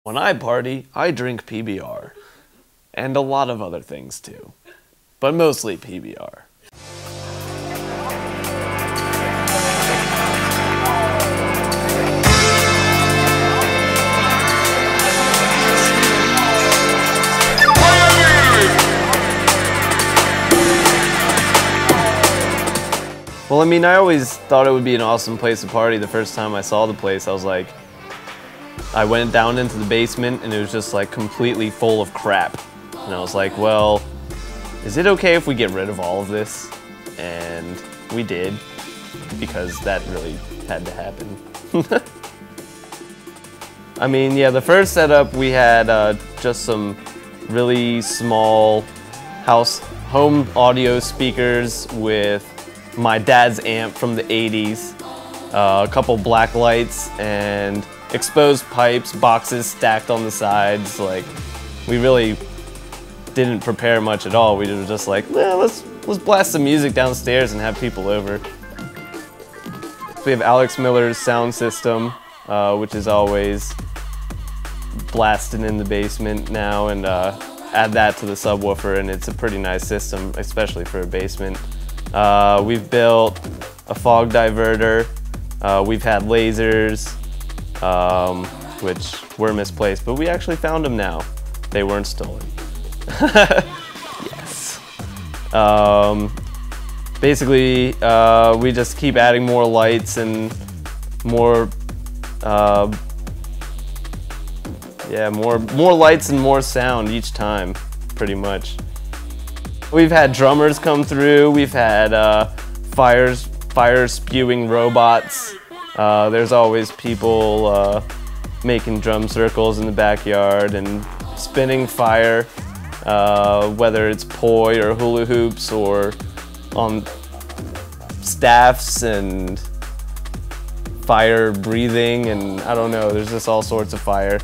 When I party, I drink PBR. And a lot of other things too. But mostly PBR. Well, I mean, I always thought it would be an awesome place to party. The first time I saw the place, I was like, I went down into the basement and it was just like completely full of crap. And I was like, well, is it okay if we get rid of all of this? And we did, because that really had to happen. I mean, yeah, the first setup we had just some really small home audio speakers with my dad's amp from the 80s, a couple black lights, and exposed pipes, boxes stacked on the sides. Like, we really didn't prepare much at all. We were just like, well, let's blast some music downstairs and have people over. We have Alex Miller's sound system, which is always blasting in the basement now, and add that to the subwoofer, and it's a pretty nice system, especially for a basement. We've built a fog diverter. We've had lasers, which were misplaced, but we actually found them now. They weren't stolen. Yes. Basically, we just keep adding more lights and more lights and more sound each time, pretty much. We've had drummers come through. We've had fire spewing robots. There's always people making drum circles in the backyard and spinning fire, whether it's poi or hula hoops or on staffs and fire breathing, and I don't know, there's just all sorts of fire.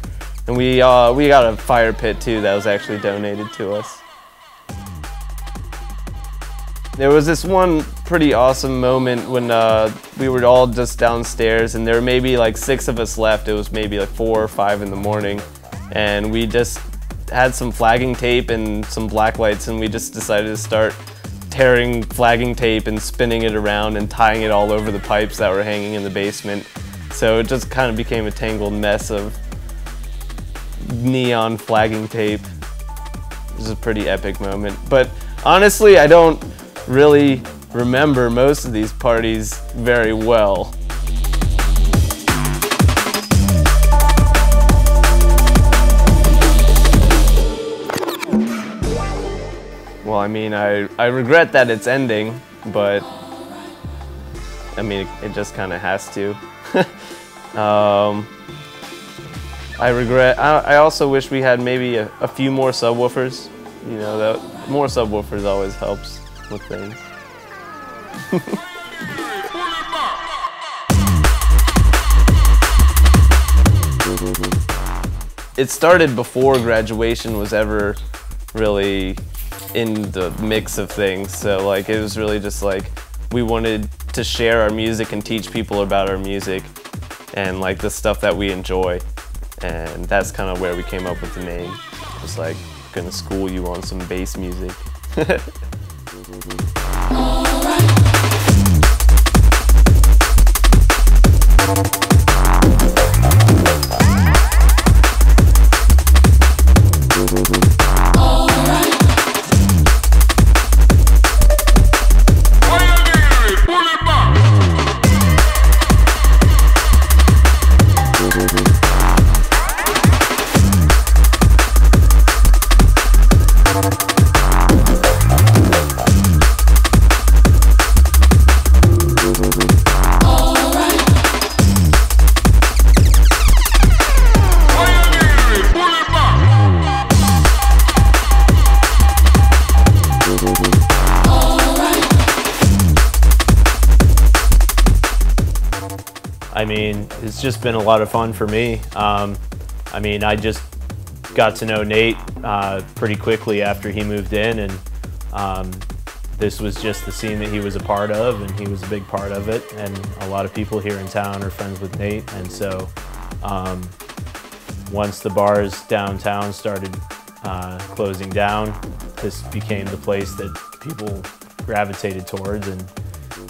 And we got a fire pit too that was actually donated to us. There was this one pretty awesome moment when we were all just downstairs, and there were maybe like 6 of us left. It was maybe like 4 or 5 in the morning, and we just had some flagging tape and some black lights, and we just decided to start tearing flagging tape and spinning it around and tying it all over the pipes that were hanging in the basement. So it just kind of became a tangled mess of neon flagging tape. It was a pretty epic moment. But honestly, I don't really remember most of these parties very well. Well, I mean, I regret that it's ending, but I mean, it just kind of has to. I also wish we had maybe a few more subwoofers. You know, more subwoofers always helps with things. It started before graduation was ever really in the mix of things, so like it was really just like we wanted to share our music and teach people about our music and like the stuff that we enjoy, and that's kind of where we came up with the name. Just like gonna school you on some bass music. I mean, it's just been a lot of fun for me. I mean, I just got to know Nate pretty quickly after he moved in, and this was just the scene that he was a part of, and he was a big part of it, and a lot of people here in town are friends with Nate, and so once the bars downtown started closing down, this became the place that people gravitated towards, and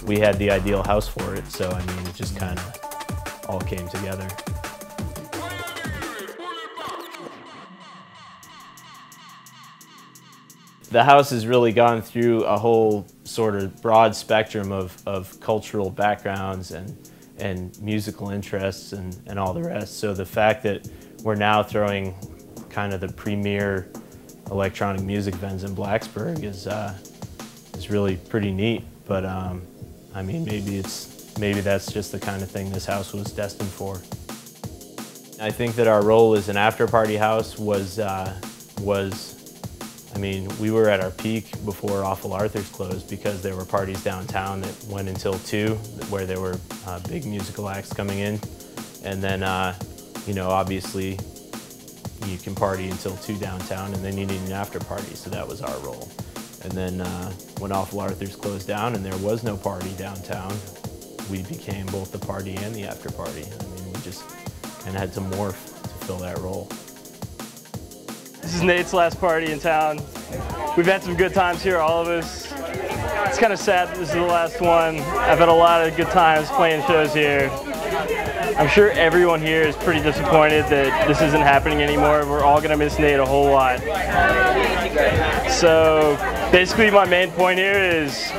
we had the ideal house for it. So I mean, it just kind of all came together. The house has really gone through a whole sort of broad spectrum of cultural backgrounds and musical interests and all the rest. So the fact that we're now throwing kind of the premier electronic music events in Blacksburg is really pretty neat. But I mean, maybe that's just the kind of thing this house was destined for. I think that our role as an after-party house was I mean, we were at our peak before Awful Arthur's closed because there were parties downtown that went until 2, where there were big musical acts coming in. And then, you know, obviously you can party until 2 downtown, and then you need an after party, so that was our role. And then when Awful Arthur's closed down and there was no party downtown, we became both the party and the after party. I mean, we just kind of had to morph to fill that role. This is Nate's last party in town. We've had some good times here, all of us. It's kind of sad that this is the last one. I've had a lot of good times playing shows here. I'm sure everyone here is pretty disappointed that this isn't happening anymore. We're all gonna miss Nate a whole lot. So basically my main point here is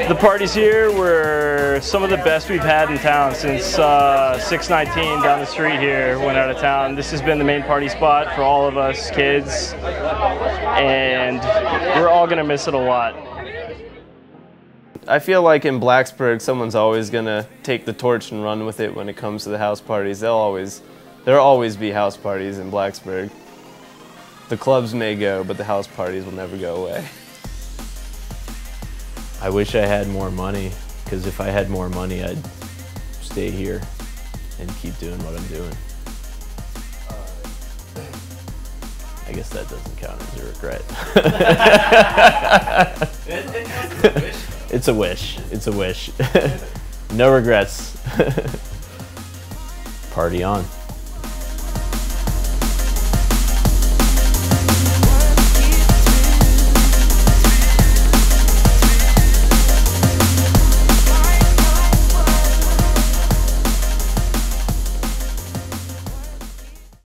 the parties here were some of the best we've had in town since 619 down the street here went out of town. This has been the main party spot for all of us kids, and we're all gonna miss it a lot. I feel like in Blacksburg, someone's always gonna take the torch and run with it when it comes to the house parties. There'll always be house parties in Blacksburg. The clubs may go, but the house parties will never go away. I wish I had more money, because if I had more money, I'd stay here and keep doing what I'm doing. I guess that doesn't count as a regret. It's a wish. It's a wish. No regrets. Party on.